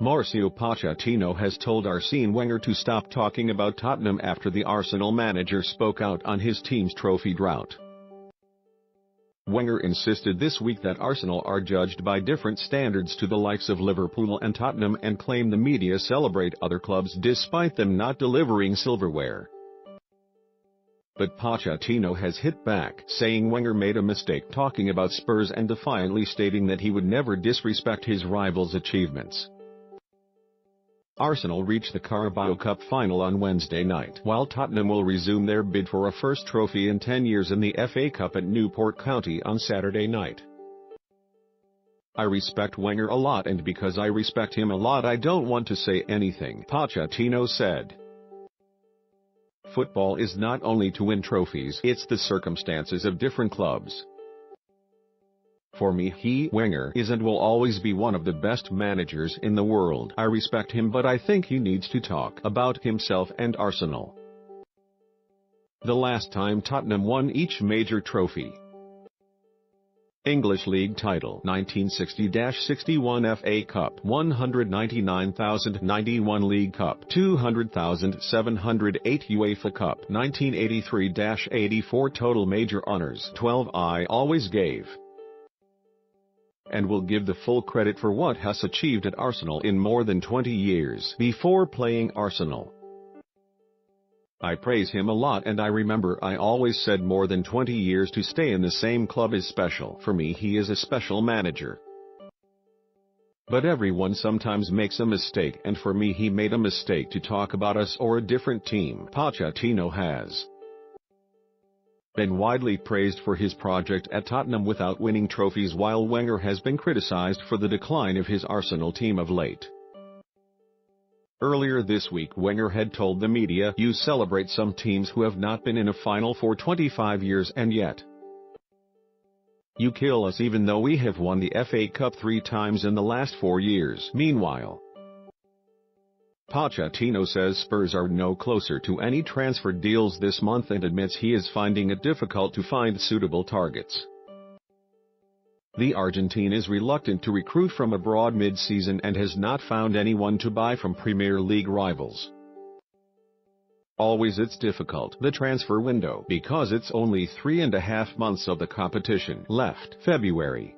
Mauricio Pochettino has told Arsene Wenger to stop talking about Tottenham after the Arsenal manager spoke out on his team's trophy drought. Wenger insisted this week that Arsenal are judged by different standards to the likes of Liverpool and Tottenham, and claimed the media celebrate other clubs despite them not delivering silverware. But Pochettino has hit back, saying Wenger made a mistake talking about Spurs and defiantly stating that he would never disrespect his rivals' achievements. Arsenal reached the Carabao Cup final on Wednesday night, while Tottenham will resume their bid for a first trophy in 10 years in the FA Cup at Newport County on Saturday night. "I respect Wenger a lot, and because I respect him a lot I don't want to say anything," Pochettino said. "Football is not only to win trophies, it's the circumstances of different clubs. For me, Wenger, is and will always be one of the best managers in the world. I respect him, but I think he needs to talk about himself and Arsenal." The last time Tottenham won each major trophy: English League title 1960-61, FA Cup 199,091, League Cup 200,708, UEFA Cup 1983-84, total major honours 12. "I always gave and will give the full credit for what has achieved at Arsenal in more than 20 years before playing Arsenal. I praise him a lot, and I remember I always said more than 20 years to stay in the same club is special. For me, he is a special manager. But everyone sometimes makes a mistake, and for me he made a mistake to talk about us or a different team." Pochettino has been widely praised for his project at Tottenham without winning trophies, while Wenger has been criticized for the decline of his Arsenal team of late. Earlier this week, Wenger had told the media, "You celebrate some teams who have not been in a final for 25 years, and yet you kill us even though we have won the FA Cup 3 times in the last 4 years." Meanwhile, Pochettino says Spurs are no closer to any transfer deals this month and admits he is finding it difficult to find suitable targets. The Argentine is reluctant to recruit from abroad mid-season and has not found anyone to buy from Premier League rivals. "Always it's difficult, the transfer window, because it's only 3.5 months of the competition left: February,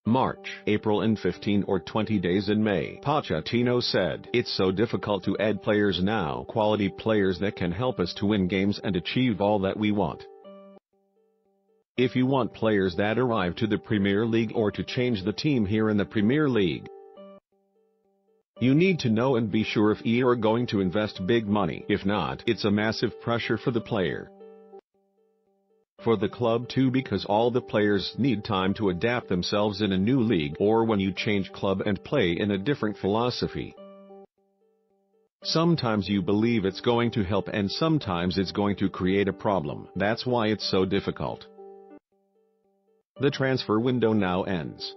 March, April, and 15 or 20 days in May." Pochettino said, "It's so difficult to add players now, quality players that can help us to win games and achieve all that we want. If you want players that arrive to the Premier League or to change the team here in the Premier League, you need to know and be sure if you are going to invest big money. If not, it's a massive pressure for the player. For the club too, because all the players need time to adapt themselves in a new league or when you change club and play in a different philosophy. Sometimes you believe it's going to help and sometimes it's going to create a problem. That's why it's so difficult." The transfer window now ends.